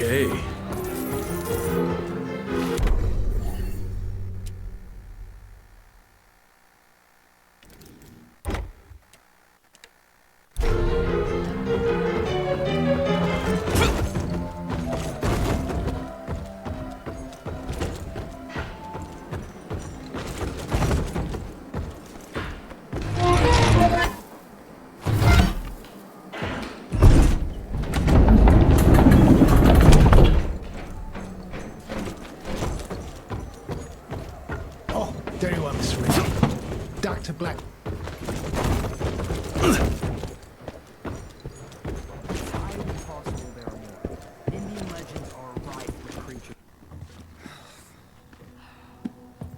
Okay. Oh, there you are, Miss Ritchie. Dr. Black.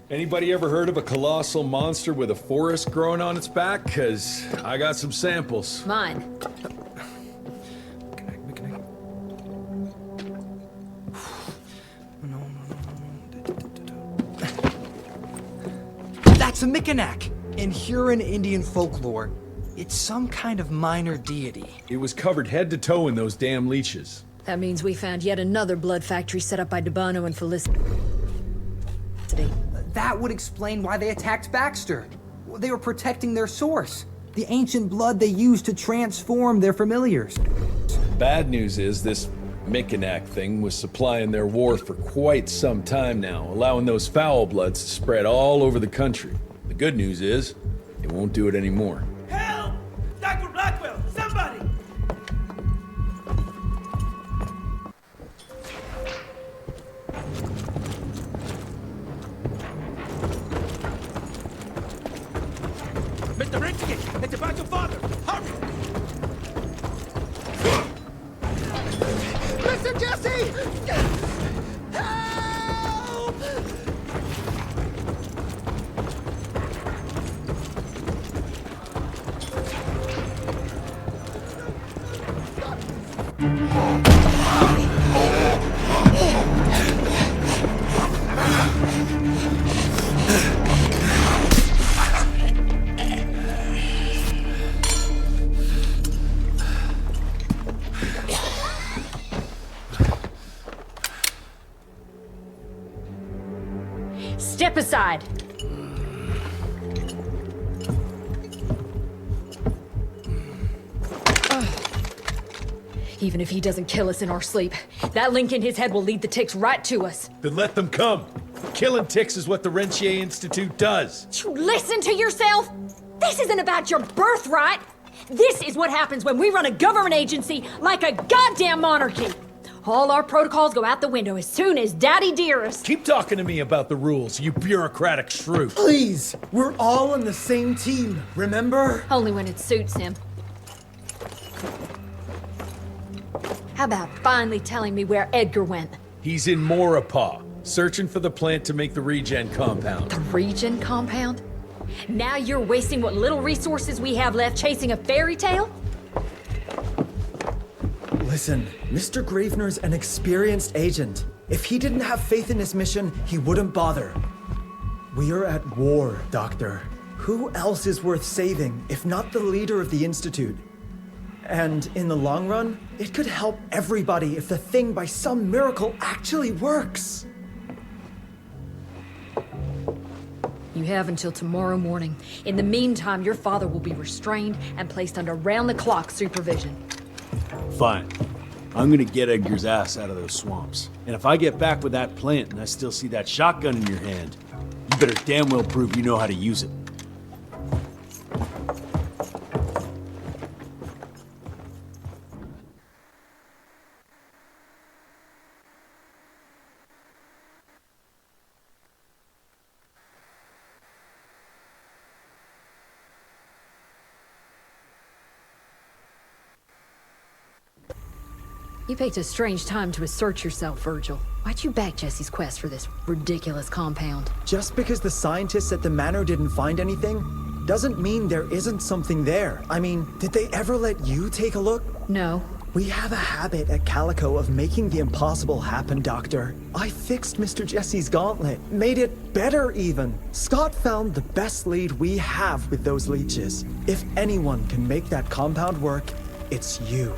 Anybody ever heard of a colossal monster with a forest growing on its back? 'Cause I got some samples. Mine. That's a Mikanak! In Huron Indian folklore, it's some kind of minor deity. It was covered head to toe in those damn leeches. That means we found yet another blood factory set up by Debano and Felicity. That would explain why they attacked Baxter. They were protecting their source, the ancient blood they used to transform their familiars. Bad news is this Mikanak thing was supplying their war for quite some time now, allowing those foul bloods to spread all over the country. The good news is, it won't do it anymore. Help! Dr. Blackwell, somebody! Mr. Rinsky, it's about your father! Hurry! Mr. Jesse! Help! Step aside! Even if he doesn't kill us in our sleep, that link in his head will lead the ticks right to us. Then let them come. Killing ticks is what the Rentier Institute does. You listen to yourself? This isn't about your birthright. This is what happens when we run a government agency like a goddamn monarchy. All our protocols go out the window as soon as Daddy Dearest. Keep talking to me about the rules, you bureaucratic shrew. Please, we're all on the same team, remember? Only when it suits him. How about finally telling me where Edgar went? He's in Maurepas, searching for the plant to make the regen compound. The Regen compound? Now you're wasting what little resources we have left chasing a fairy tale? Listen, Mr. Gravener's an experienced agent. If he didn't have faith in his mission, he wouldn't bother. We are at war, Doctor. Who else is worth saving, if not the leader of the Institute? And in the long run, it could help everybody if the thing by some miracle actually works. You have until tomorrow morning. In the meantime, your father will be restrained and placed under round-the-clock supervision. Fine. I'm gonna get Edgar's ass out of those swamps. And if I get back with that plant and I still see that shotgun in your hand, you better damn well prove you know how to use it. You picked a strange time to assert yourself, Virgil. Why'd you back Jesse's quest for this ridiculous compound? Just because the scientists at the manor didn't find anything, doesn't mean there isn't something there. I mean, did they ever let you take a look? No. We have a habit at Calico of making the impossible happen, Doctor. I fixed Mr. Jesse's gauntlet, made it better even. Scott found the best lead we have with those leeches. If anyone can make that compound work, it's you.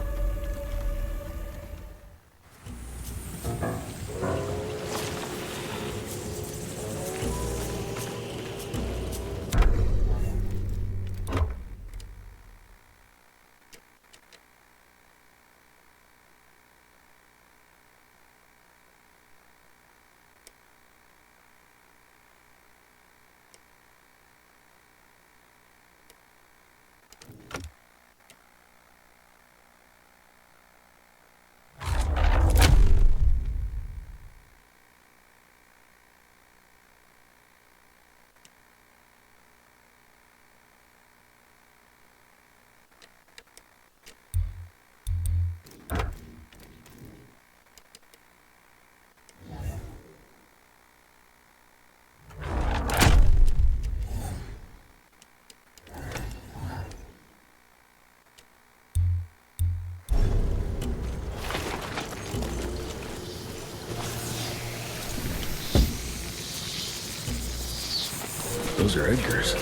Those are Edgar's.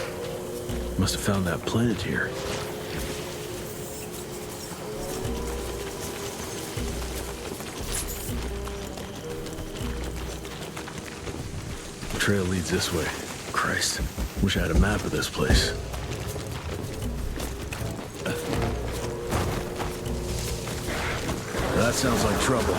Must have found that plant here. The trail leads this way. Christ, wish I had a map of this place. That sounds like trouble.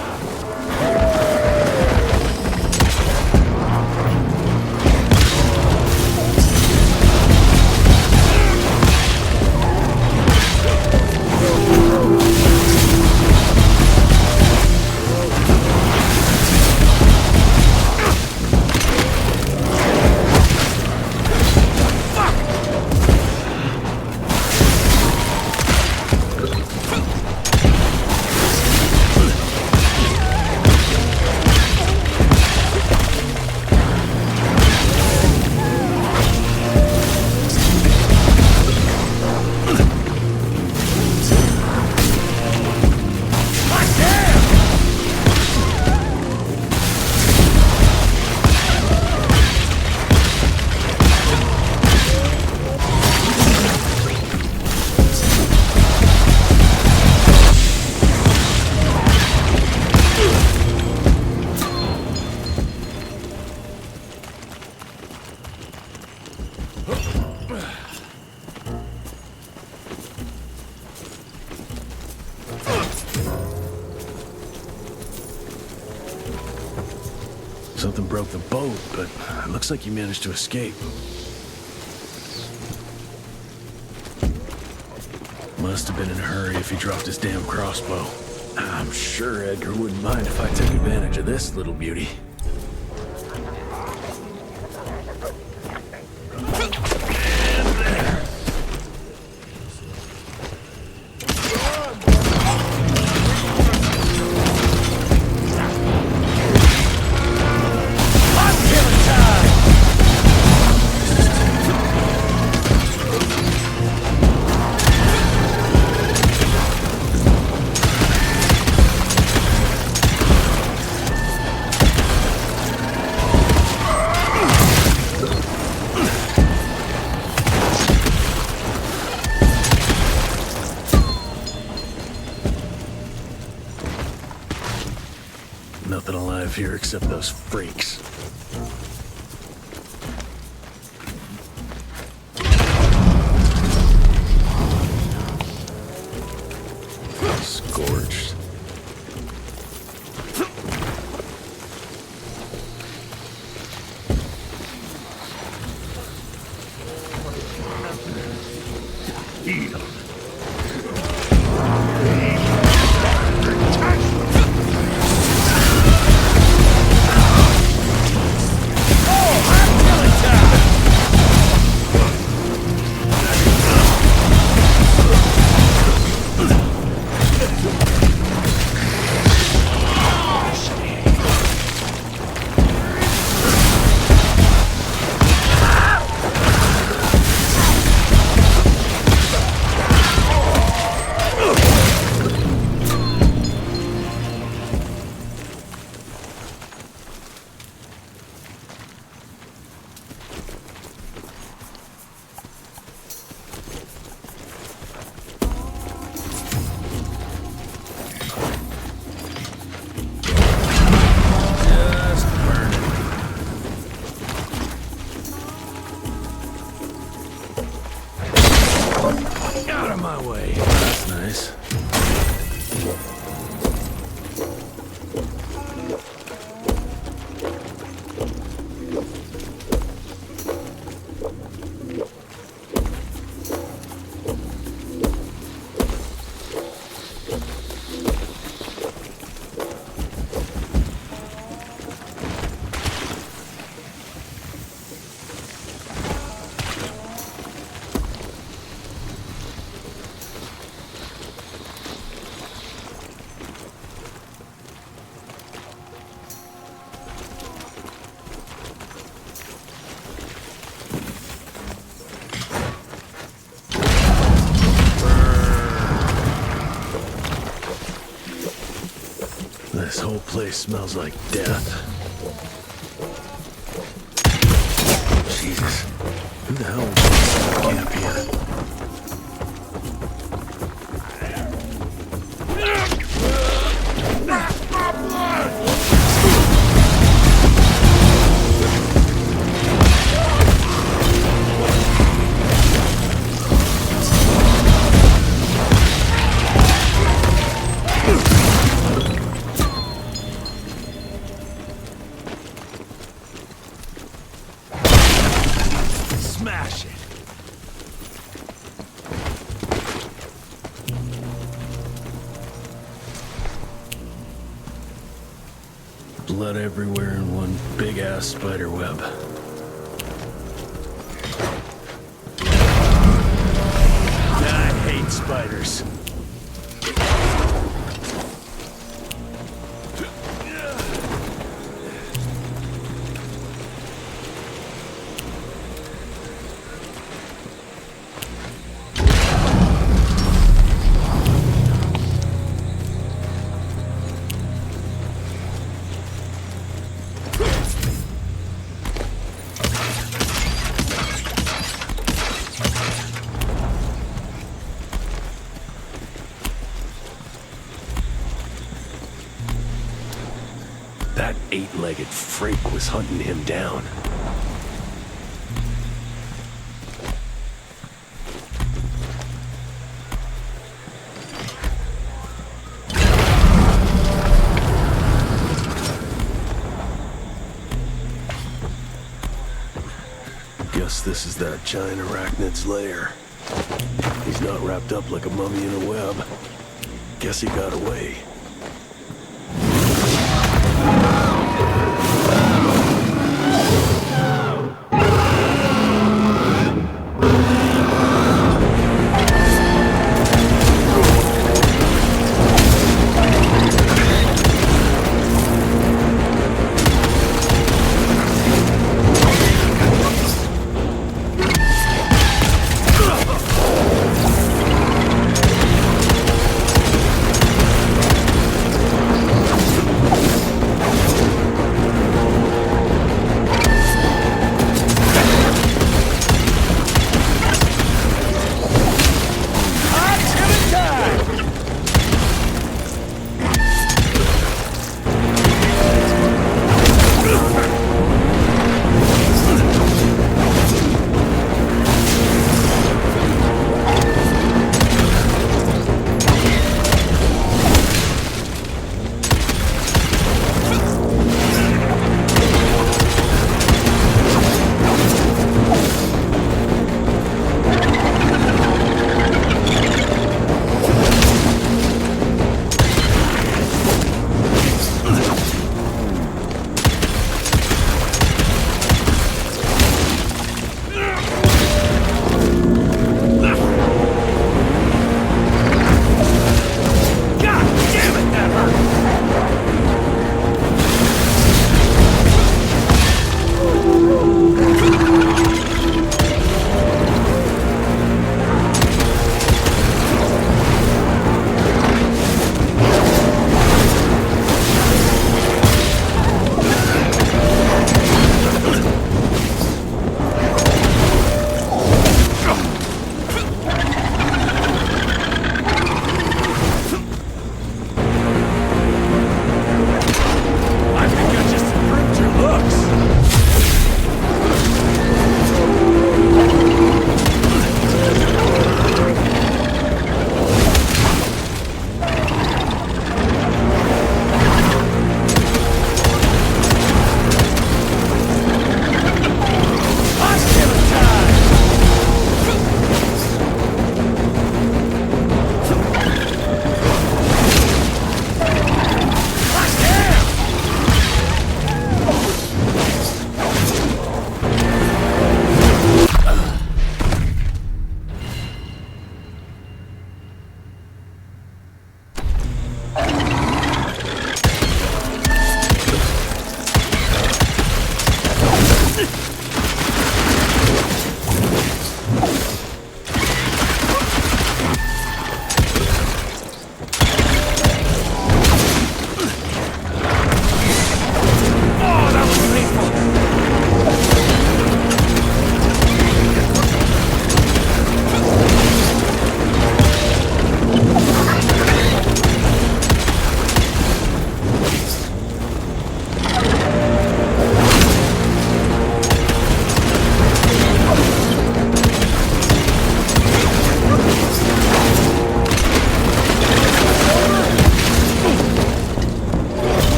Something broke the boat, but it looks like you managed to escape. Must have been in a hurry if he dropped his damn crossbow. I'm sure Edgar wouldn't mind if I took advantage of this little beauty. Nothing alive here except those freaks. Scorched. Out of my way. That's nice. This whole place smells like death. Jesus. Who the hell is camp here? Smash it! Blood everywhere in one big-ass spider web. I hate spiders. That eight-legged freak was hunting him down. Guess this is that giant arachnid's lair. He's not wrapped up like a mummy in a web. Guess he got away.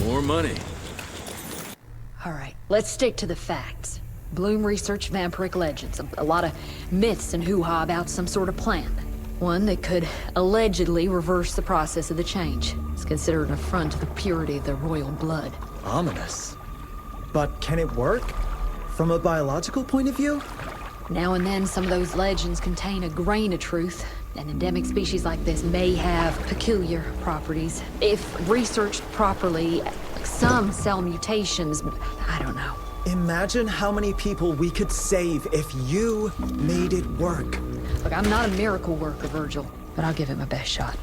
More money. All right, let's stick to the facts. Bloom researched vampiric legends, a lot of myths and hoo-ha about some sort of plant. One that could allegedly reverse the process of the change. It's considered an affront to the purity of the royal blood. Ominous. But can it work? From a biological point of view? Now and then, some of those legends contain a grain of truth. An endemic species like this may have peculiar properties. If researched properly, some cell mutations, I don't know. Imagine how many people we could save if you made it work. Look, I'm not a miracle worker, Virgil, but I'll give it my best shot.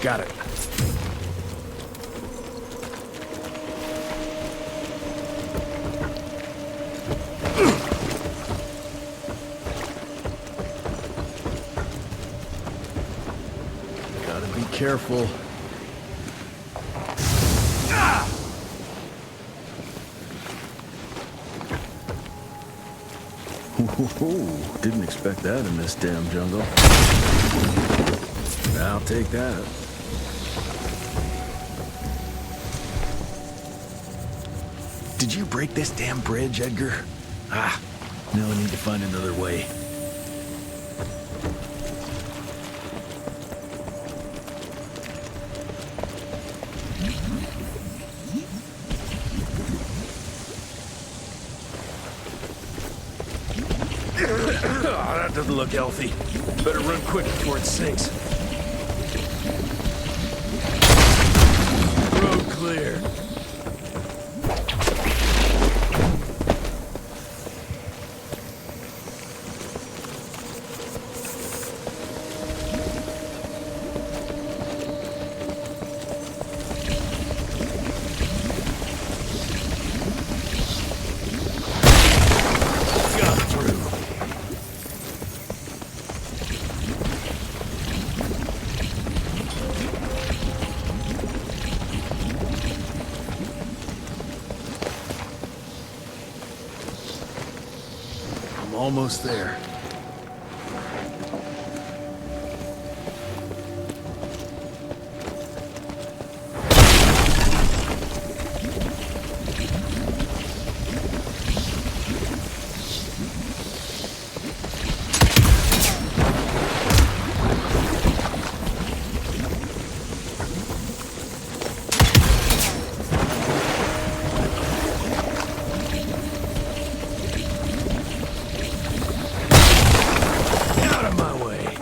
Got it. Gotta be careful. Ooh, didn't expect that in this damn jungle. I'll take that. Did you break this damn bridge, Edgar? Ah, now I need to find another way. Oh, that doesn't look healthy. Better run quick before it sinks. Road clear. I'm almost there. Out of my way.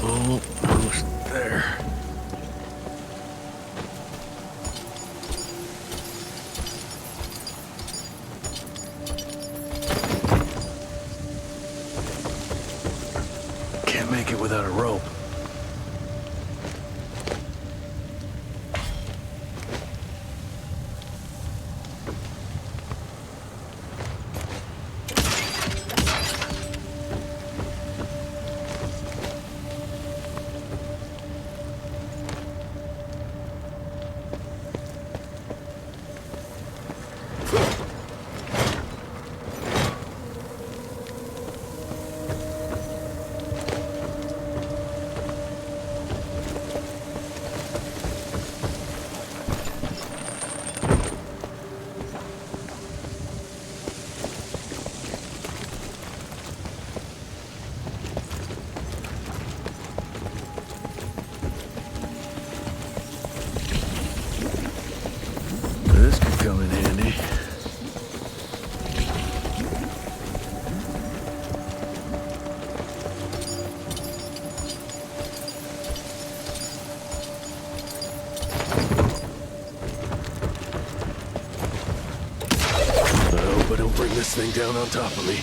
Almost there. Can't make it without a rope. This could come in handy. I hope I don't bring this thing down on top of me.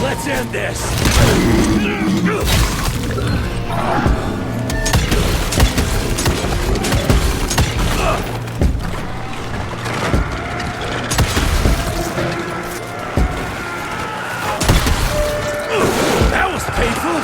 Let's end this! That was painful!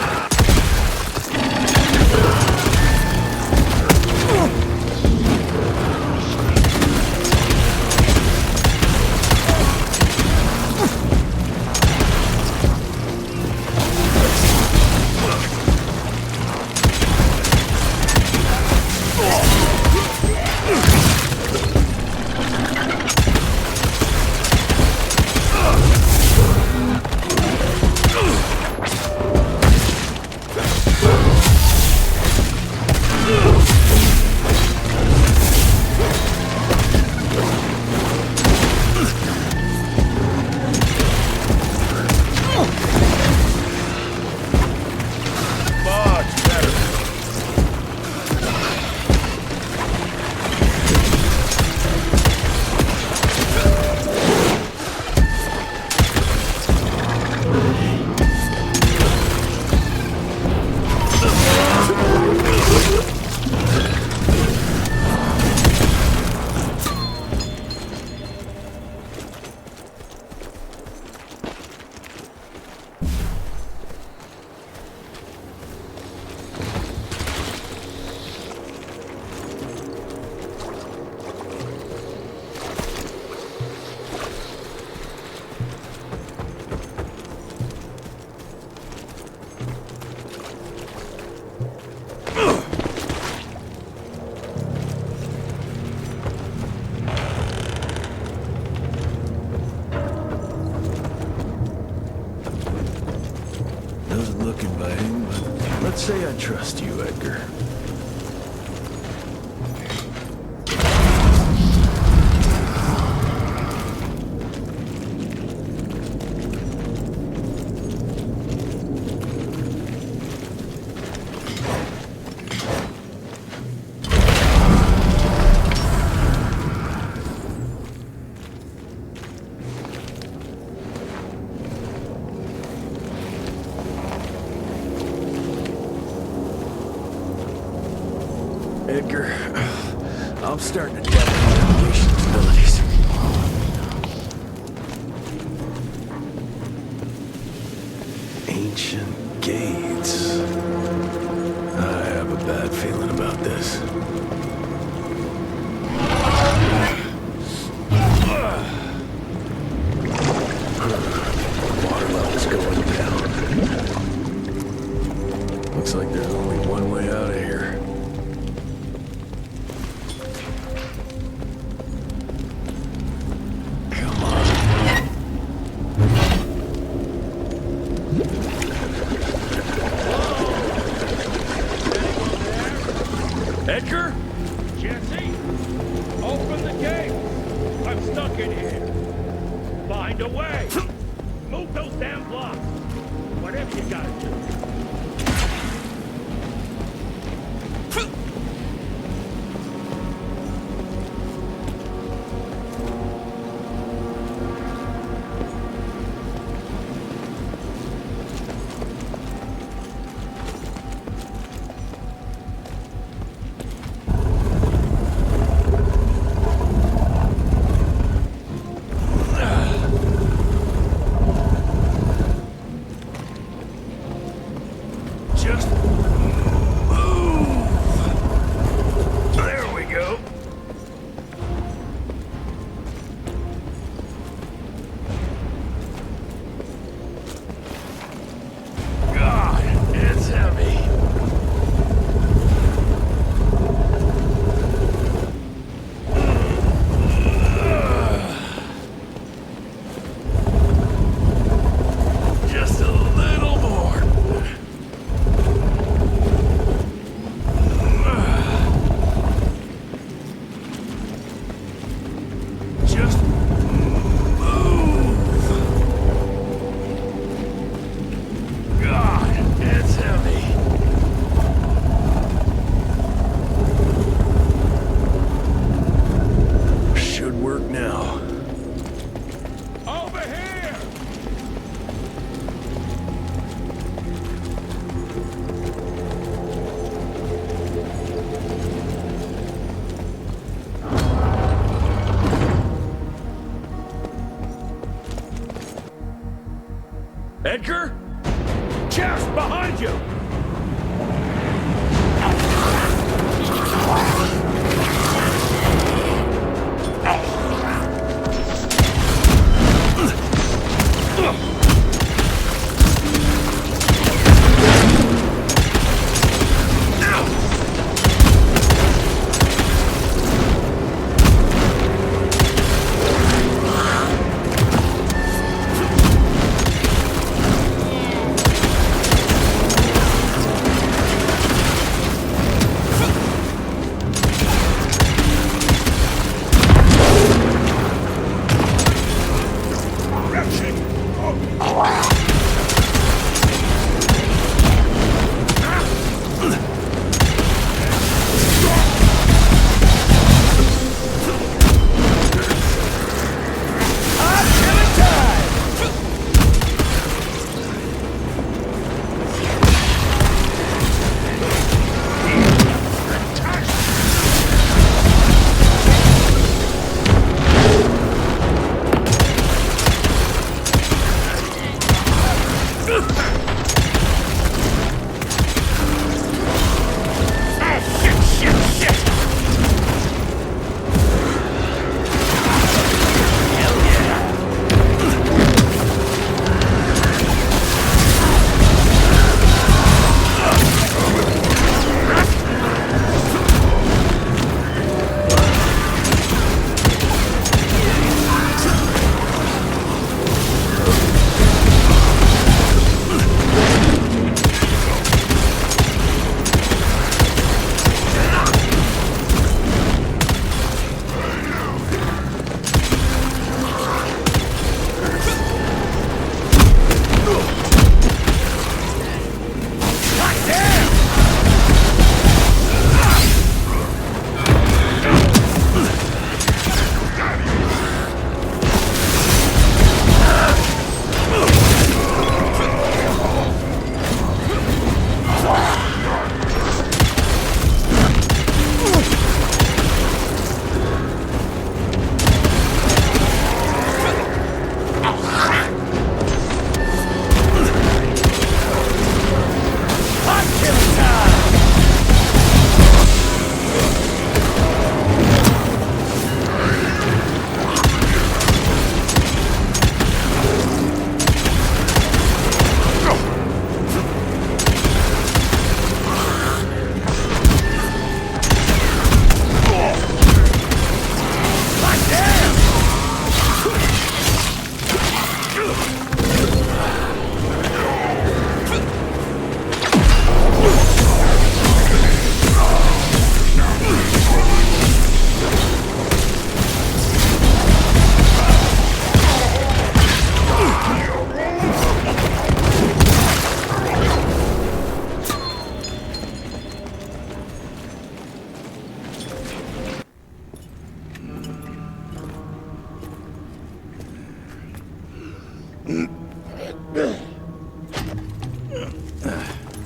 look inviting, but let's say I trust you, Edgar. Edgar, I'm starting to doubt your navigation's abilities. Ancient gates. I have a bad feeling about this. Water level's going down. Looks like there's only one way out of here. Edgar? Jesse? Open the gate! I'm stuck in here! Find a way! Move those damn blocks! Whatever you gotta do. Just move. There we go. God, it's heavy. Just a little more. Just move. God, it's heavy. Should work now. Over here! Edgar? Chest behind you!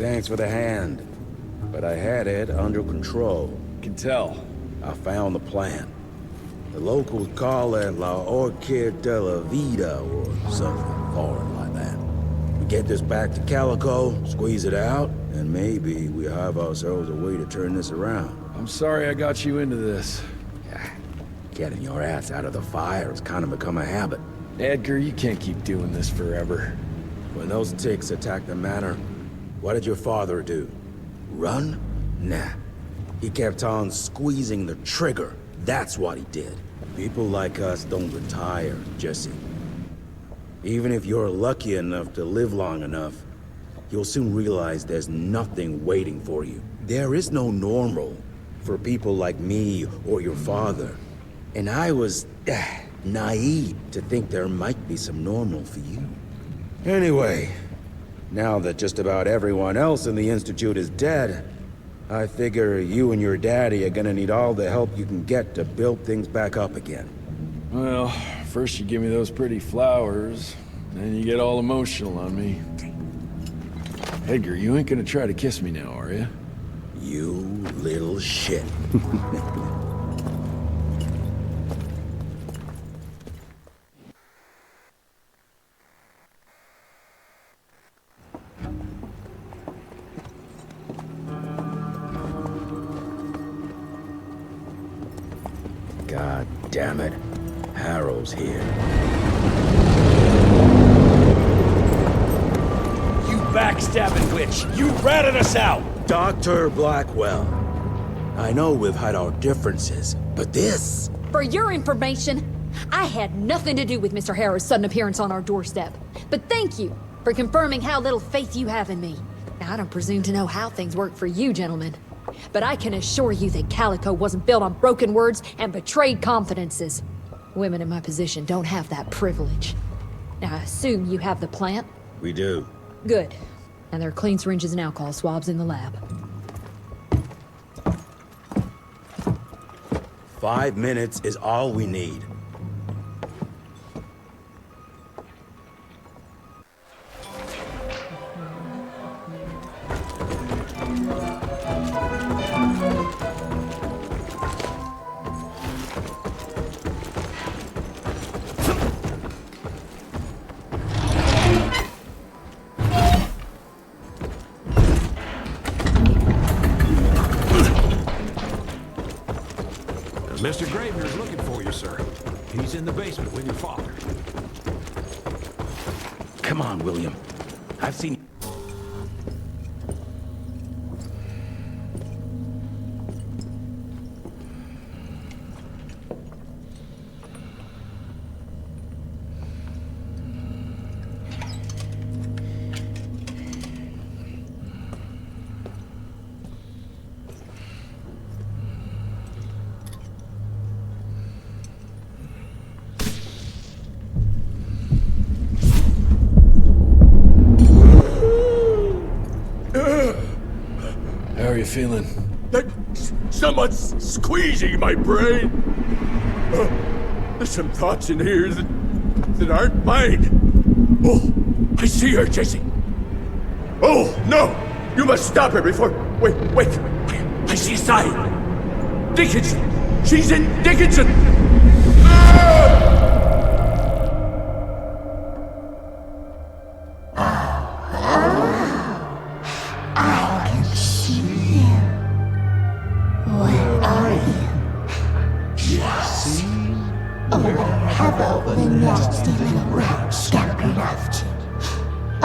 Thanks for the hand. But I had it under control. Can tell. I found the plant. The locals call it La Orchid de la Vida or something foreign like that. We get this back to Calico, squeeze it out, and maybe we have ourselves a way to turn this around. I'm sorry I got you into this. Getting your ass out of the fire has kind of become a habit. Edgar, you can't keep doing this forever. When those ticks attacked the manor, what did your father do? Run? Nah. He kept on squeezing the trigger. That's what he did. People like us don't retire, Jesse. Even if you're lucky enough to live long enough, you'll soon realize there's nothing waiting for you. There is no normal for people like me or your father. And I was naive to think there might be some normal for you. Anyway, now that just about everyone else in the Institute is dead, I figure you and your daddy are gonna need all the help you can get to build things back up again. Well, first you give me those pretty flowers, then you get all emotional on me. Edgar, you ain't gonna try to kiss me now, are you? You little shit. God damn it. Harrow's here. You backstabbing witch! You ratted us out! Dr. Blackwell. I know we've had our differences, but this... For your information, I had nothing to do with Mr. Harrow's sudden appearance on our doorstep. But thank you for confirming how little faith you have in me. Now, I don't presume to know how things work for you, gentlemen. But I can assure you that Calico wasn't built on broken words and betrayed confidences. Women in my position don't have that privilege. Now, I assume you have the plant? We do. Good. And there are clean syringes and alcohol swabs in the lab. 5 minutes is all we need. Mr. Gravener's looking for you, sir. He's in the basement with your father. Come on, William. I've seen... How are you feeling? Someone's squeezing my brain. There's some thoughts in here that aren't mine. Oh, I see her, Jesse. Oh, no! You must stop her before... Wait. I see a sign. Dickinson! She's in Dickinson!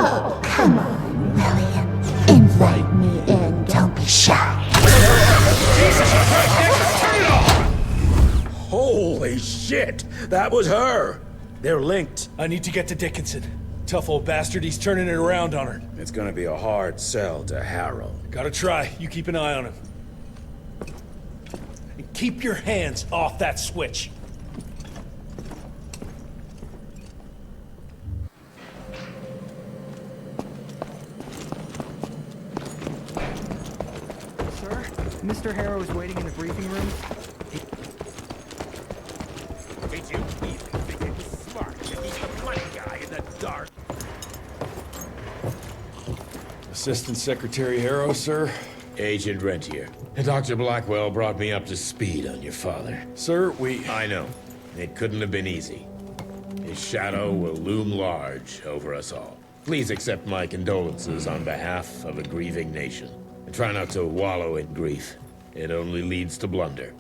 Oh, come on, William. Invite me in, don't be shy. Holy shit! That was her! They're linked. I need to get to Dickinson. Tough old bastard, he's turning it around on her. It's gonna be a hard sell to Harrow. Gotta try. You keep an eye on him. And keep your hands off that switch. Sir, Mr. Harrow is waiting in the briefing room. Did you even think it was smart to keep the money guy in the dark? A Assistant Secretary Harrow, sir. Agent Rentier. Dr. Blackwell brought me up to speed on your father. Sir, I know. It couldn't have been easy. His shadow will loom large over us all. Please accept my condolences on behalf of a grieving nation. And try not to wallow in grief. It only leads to blunder.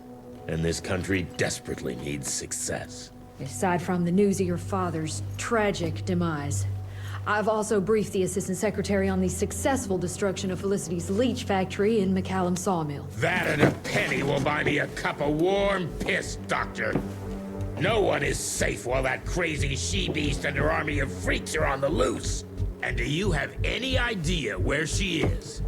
And this country desperately needs success. Aside from the news of your father's tragic demise, I've also briefed the Assistant Secretary on the successful destruction of Felicity's leech factory in McCallum Sawmill. That and a penny will buy me a cup of warm piss, Doctor. No one is safe while that crazy she-beast and her army of freaks are on the loose. And do you have any idea where she is?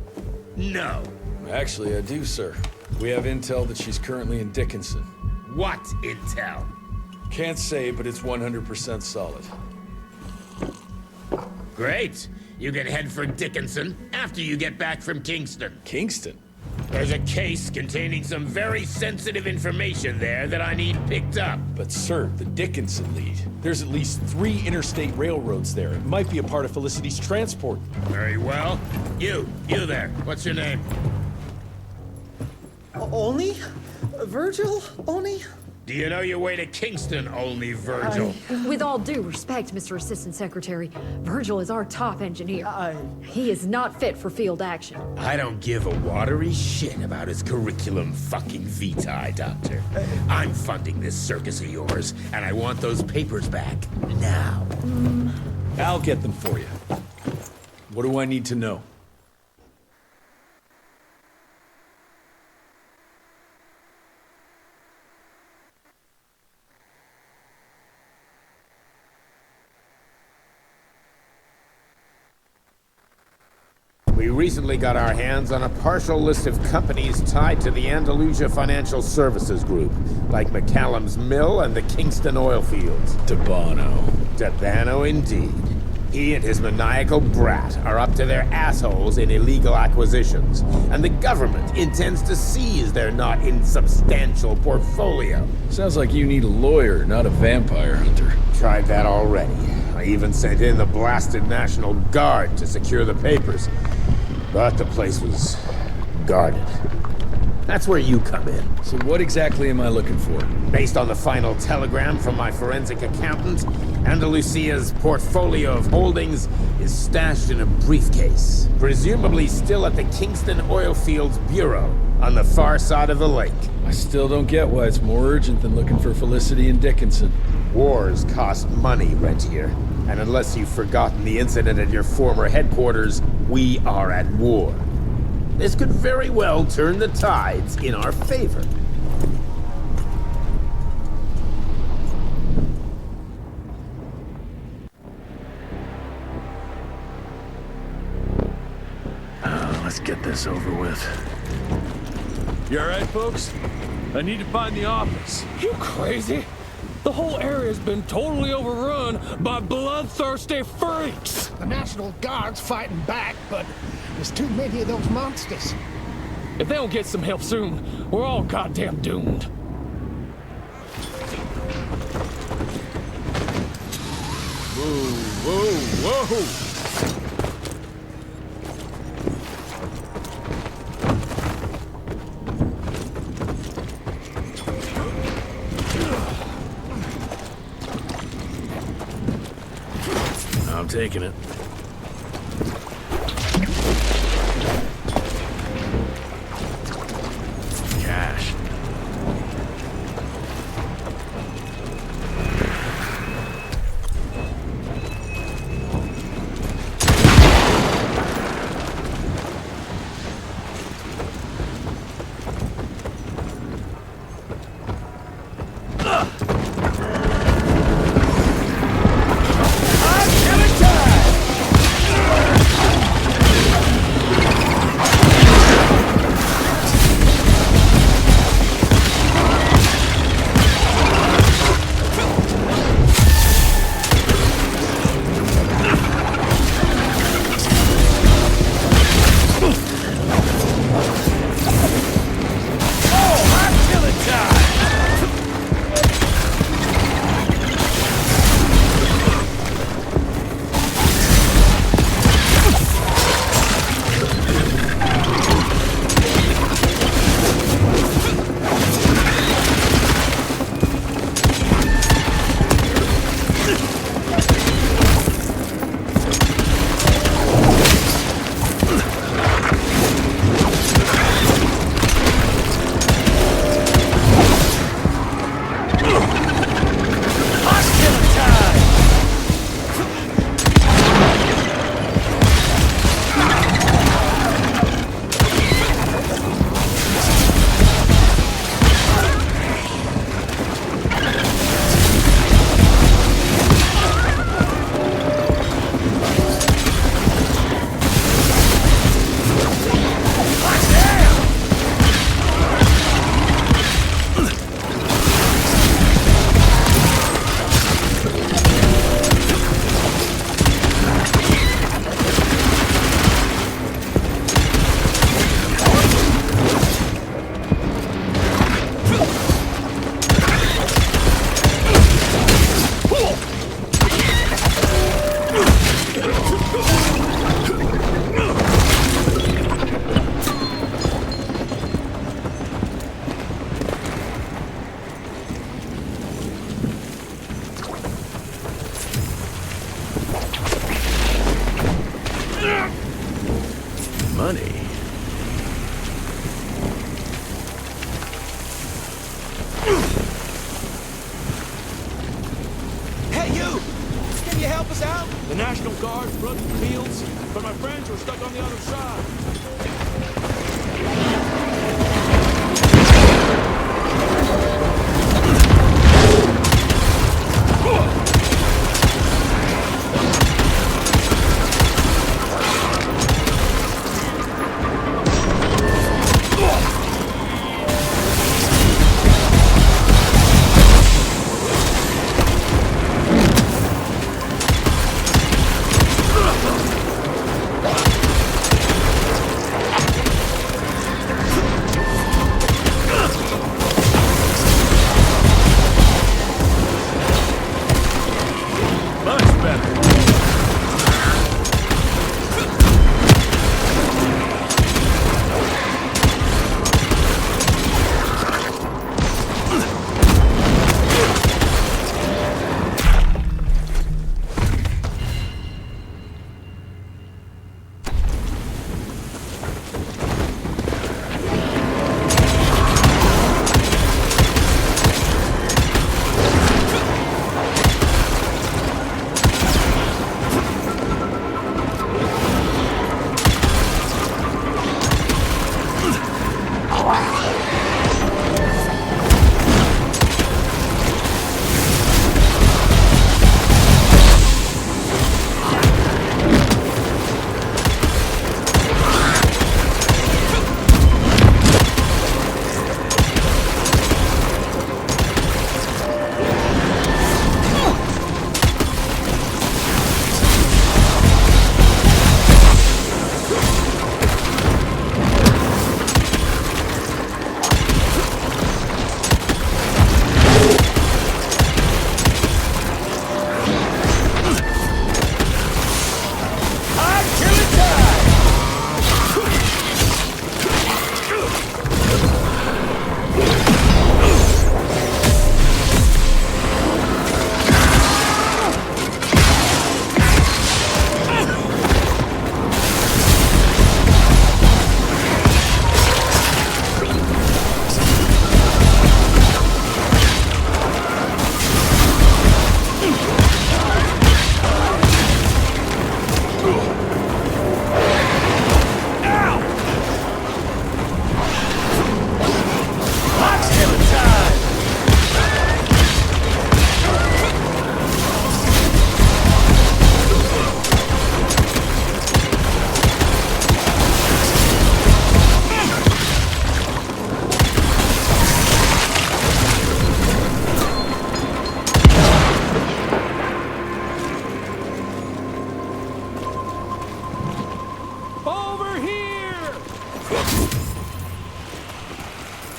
No. Actually, I do, sir. We have intel that she's currently in Dickinson. What intel? Can't say, but it's 100% solid. Great. You can head for Dickinson after you get back from Kingston. Kingston? There's a case containing some very sensitive information there that I need picked up. But sir, the Dickinson lead. There's at least 3 interstate railroads there. It might be a part of Felicity's transport. Very well. You there. What's your name? Only? Virgil? Only? Do you know your way to Kingston, only Virgil? With all due respect, Mr. Assistant Secretary, Virgil is our top engineer. He is not fit for field action. I don't give a watery shit about his curriculum fucking vitae, Doctor. I'm funding this circus of yours, and I want those papers back now. I'll get them for you. What do I need to know? We recently got our hands on a partial list of companies tied to the Andalusia Financial Services Group, like McCallum's Mill and the Kingston oil fields. Debano. Debano indeed. He and his maniacal brat are up to their assholes in illegal acquisitions, and the government intends to seize their not insubstantial portfolio. Sounds like you need a lawyer, not a vampire hunter. Tried that already. I even sent in the blasted National Guard to secure the papers. But the place was guarded. That's where you come in. So what exactly am I looking for? Based on the final telegram from my forensic accountant, Andalusia's portfolio of holdings is stashed in a briefcase, presumably still at the Kingston Oilfields Bureau on the far side of the lake. I still don't get why it's more urgent than looking for Felicity and Dickinson. Wars cost money, Rentier. And unless you've forgotten the incident at your former headquarters, we are at war. This could very well turn the tides in our favor. Let's get this over with. You alright, folks? I need to find the office. You crazy? The whole area's been totally overrun by bloodthirsty freaks! The National Guard's fighting back, but there's too many of those monsters. If they don't get some help soon, we're all goddamn doomed. Whoa! I'm taking it. Cash. money. Hey, you! Can you help us out? The National Guard's flooding the fields, but my friends are stuck on the other side.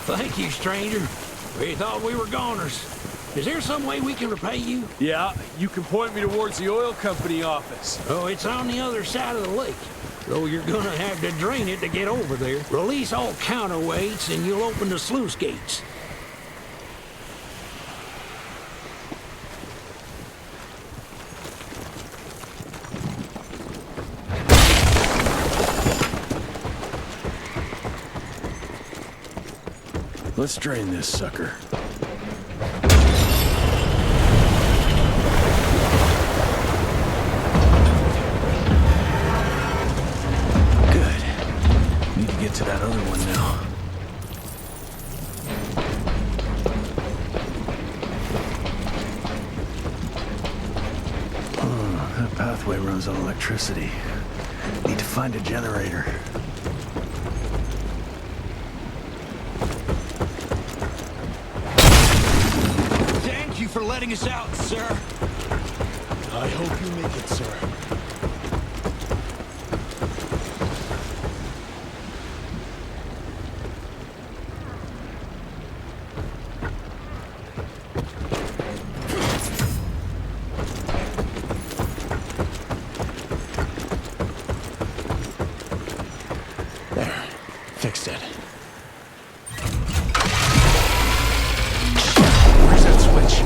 Thank you, stranger. We thought we were goners. Is there some way we can repay you? Yeah, you can point me towards the oil company office. Oh, it's on the other side of the lake. Though you're gonna have to drain it to get over there. Release all counterweights and you'll open the sluice gates. Let's drain this sucker. Good. Need to get to that other one now. That pathway runs on electricity. Need to find a generator. Thank you for letting us out, sir. I hope you make it, sir. There. Fixed it. Where's that switch?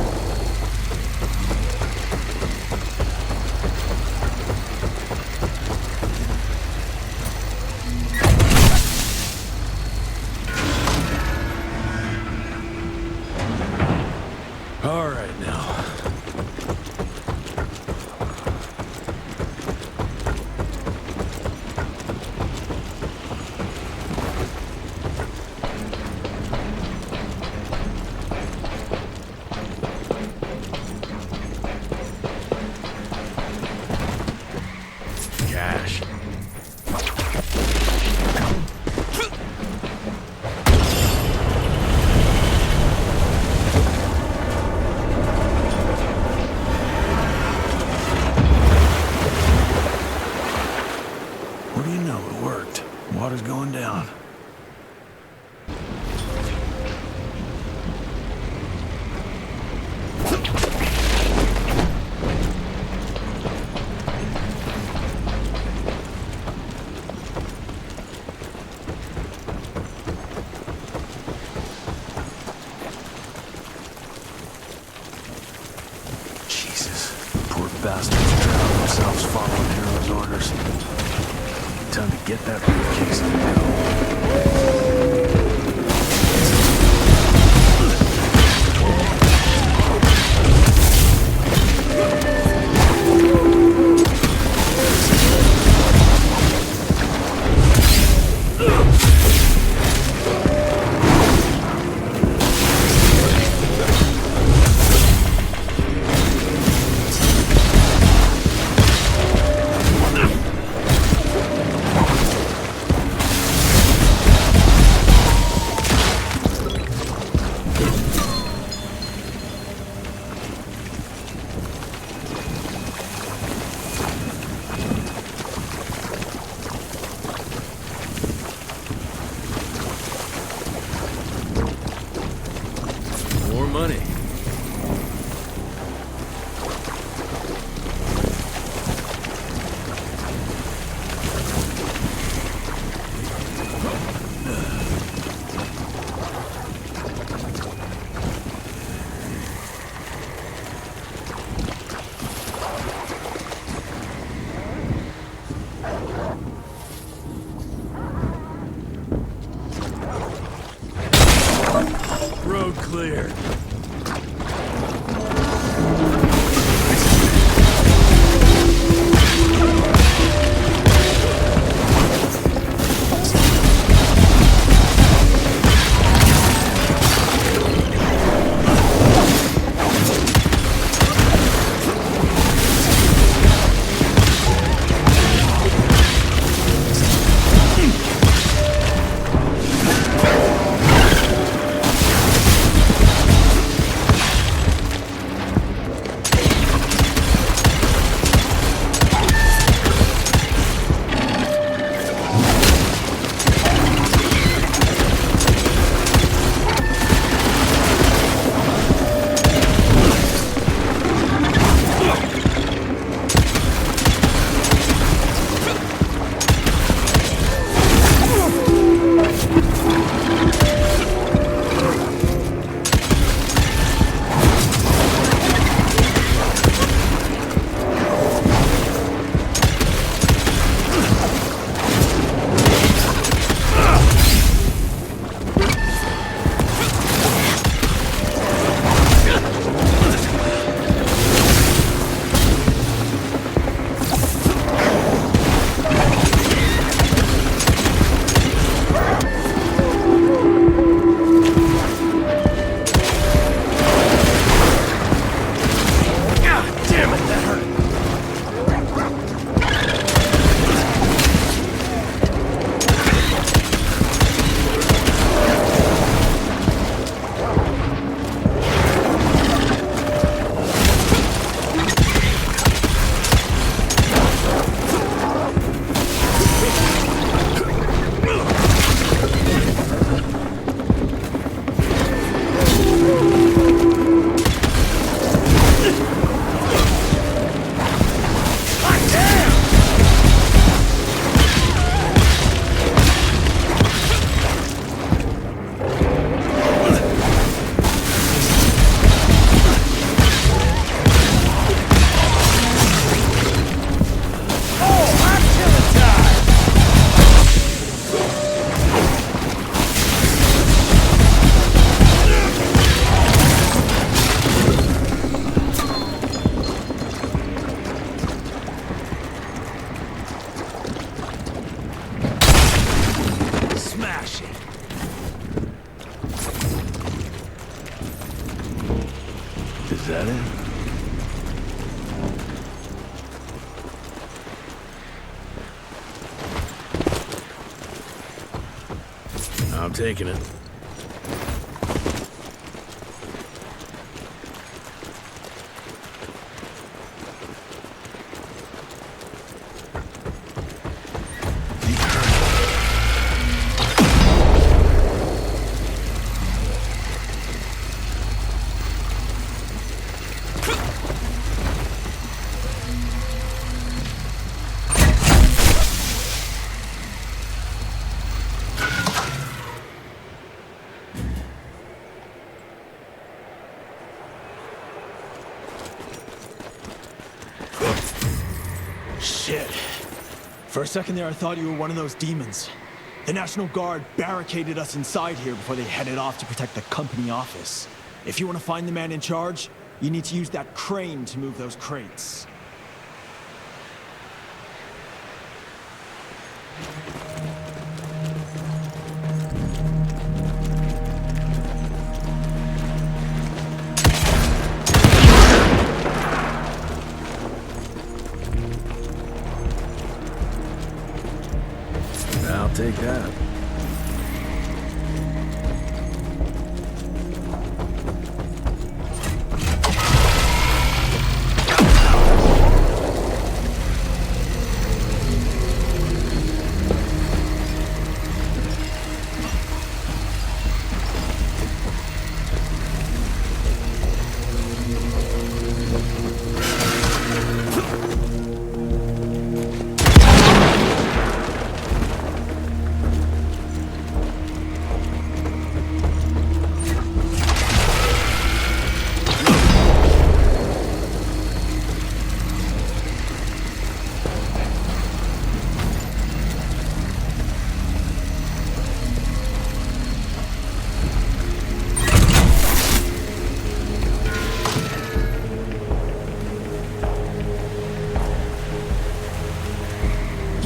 cash. What do you know? It worked. Water's going down. Jesus, poor bastards drowned themselves following Harold's orders. Time to get that briefcase and go. More money. Road clear. I'm taking it. Shit. For a second there, I thought you were one of those demons. The National Guard barricaded us inside here before they headed off to protect the company office. If you want to find the man in charge, you need to use that crane to move those crates. I'll take that.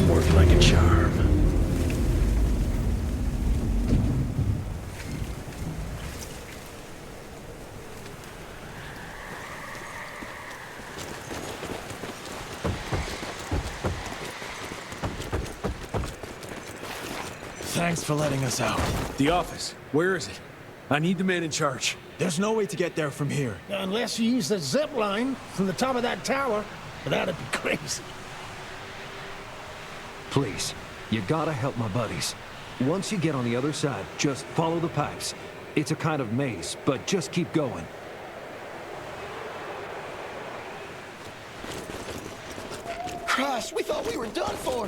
Worked like a charm. Thanks for letting us out. The office. Where is it? I need the man in charge. There's no way to get there from here. Unless you use the zip line from the top of that tower, that'd be crazy. Please, you gotta help my buddies. Once you get on the other side, just follow the pipes. It's a kind of maze, but just keep going. Gosh, we thought we were done for.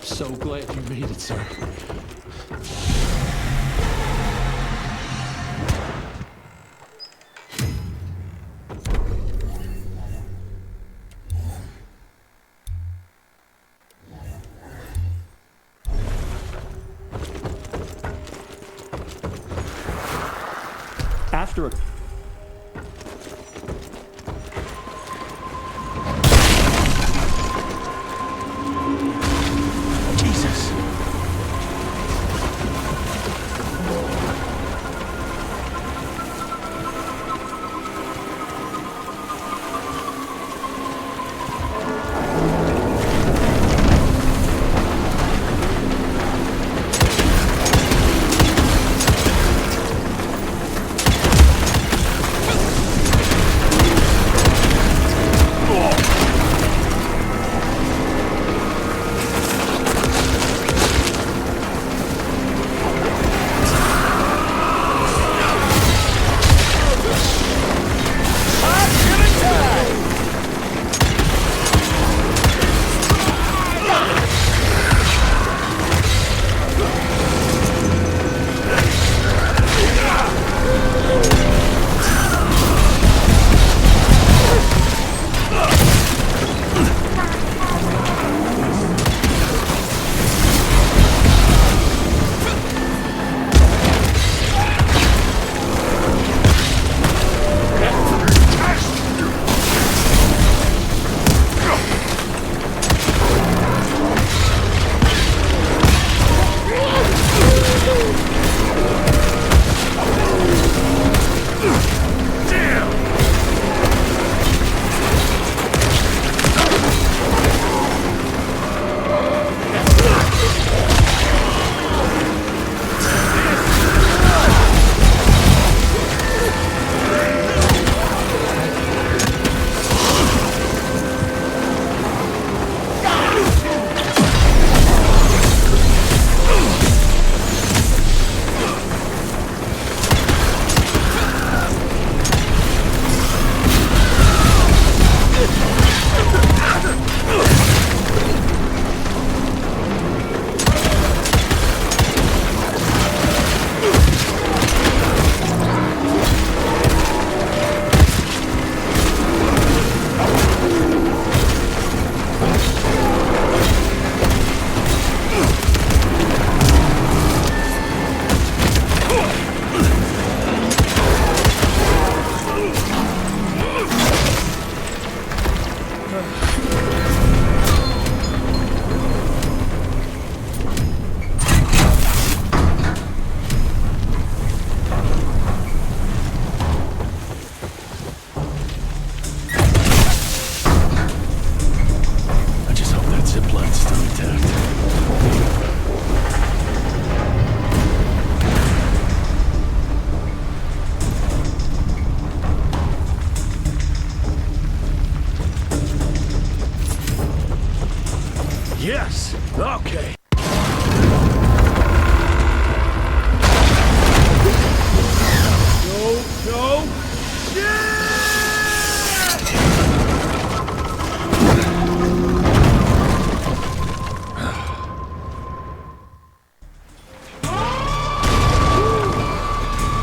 So glad you made it, sir. After a... Jesus! still intact. Yes! Okay.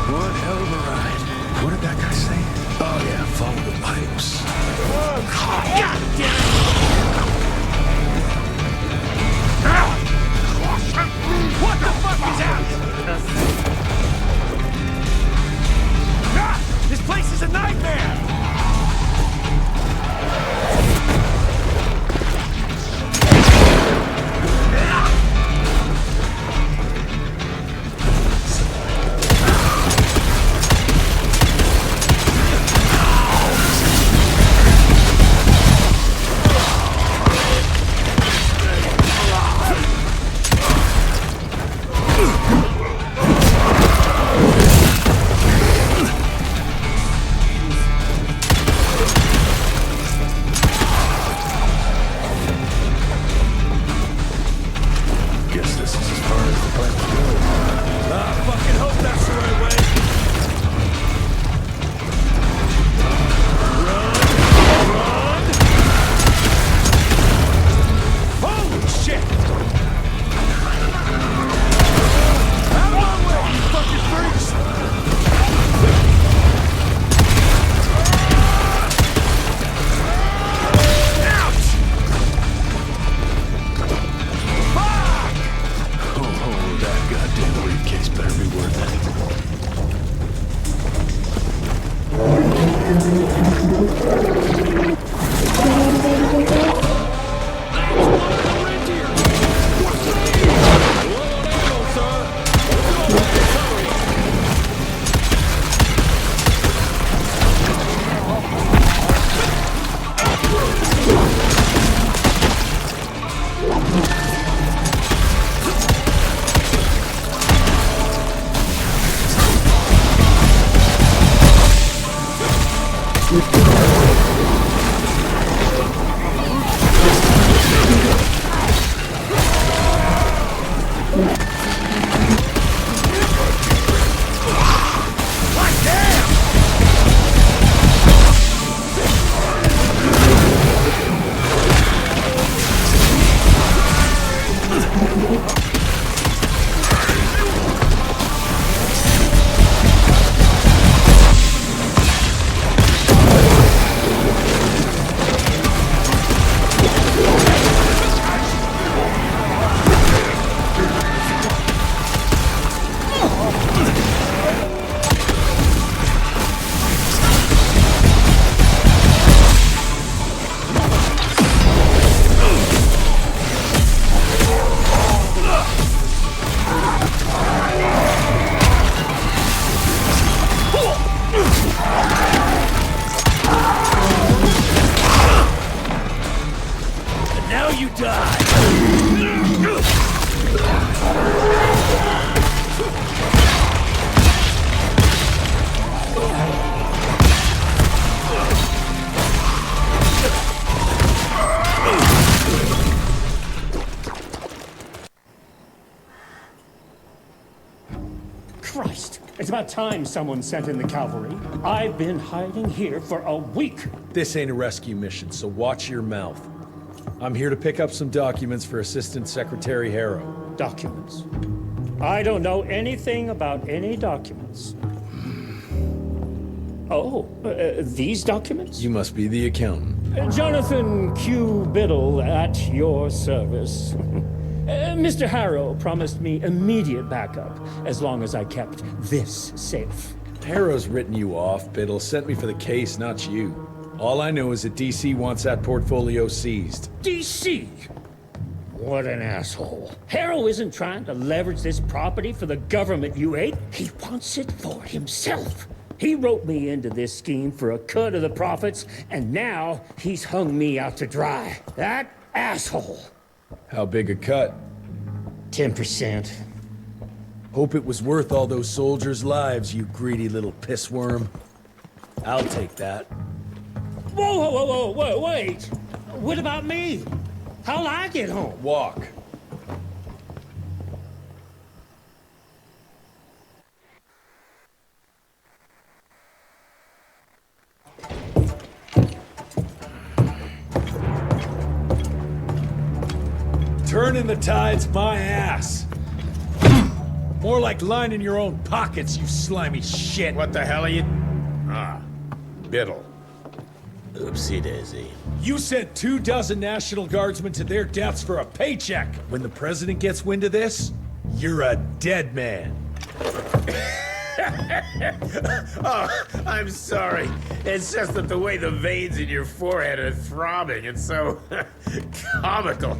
One hell of a ride. What did that guy say? Oh yeah, follow the pipes. God damn it! What the fuck is that? This place is a nightmare! Guess this is as far as the pipe will go. I fucking hope that's the right way. Run! Holy shit! Out of my way, you fucking freaks! Ouch! Oh, that goddamn briefcase better be worth it. Now you die! Christ! It's about time someone sent in the cavalry. I've been hiding here for a week. This ain't a rescue mission, so watch your mouth. I'm here to pick up some documents for Assistant Secretary Harrow. Documents? I don't know anything about any documents. Oh, these documents? You must be the accountant. Jonathan Q. Biddle at your service. Mr. Harrow promised me immediate backup as long as I kept this safe. Harrow's written you off, Biddle. Sent me for the case, not you. All I know is that DC wants that portfolio seized. DC? What an asshole. Harrow isn't trying to leverage this property for the government you ate. He wants it for himself. He wrote me into this scheme for a cut of the profits, and now he's hung me out to dry. That asshole. How big a cut? 10%. Hope it was worth all those soldiers' lives, you greedy little pissworm. I'll take that. Whoa, wait! What about me? How'll I get home? Walk. Turning the tide's my ass. More like lining your own pockets, you slimy shit. What the hell are you... Ah, Biddle. Oopsie daisy. You sent 24 National Guardsmen to their deaths for a paycheck. When the president gets wind of this, you're a dead man. Oh, I'm sorry. It's just that the way the veins in your forehead are throbbing, it's so comical.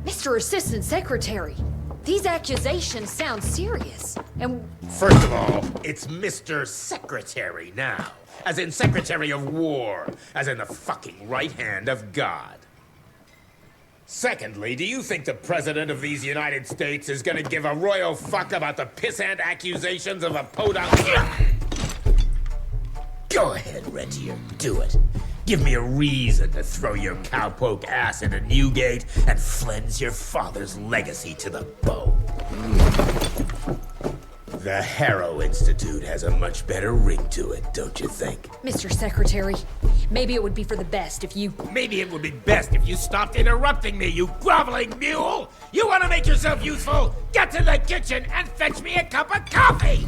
Mr. Assistant Secretary, these accusations sound serious. And First of all, it's Mr. Secretary now. As in Secretary of War. As in the fucking right hand of God. Secondly, do you think the President of these United States is gonna give a royal fuck about the pissant accusations of a podunk? Go ahead, Rentier, do it. Give me a reason to throw your cowpoke ass into Newgate and cleanse your father's legacy to the bone. The Harrow Institute has a much better ring to it, don't you think? Mr. Secretary, maybe it would be for the best if you... Maybe it would be best if you stopped interrupting me, you groveling mule! You want to make yourself useful? Get to the kitchen and fetch me a cup of coffee!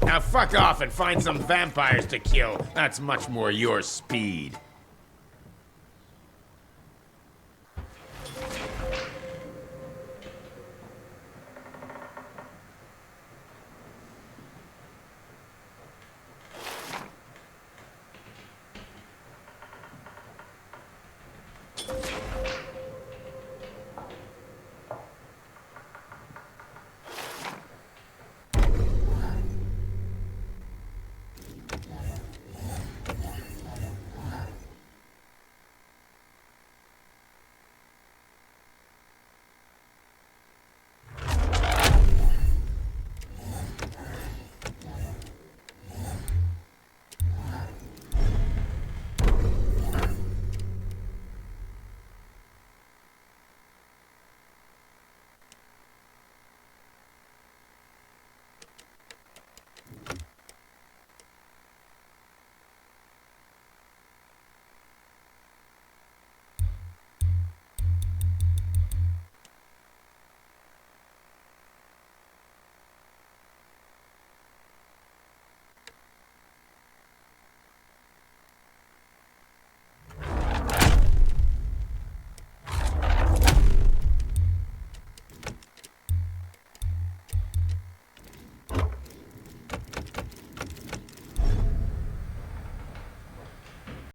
Now fuck off and find some vampires to kill. That's much more your speed.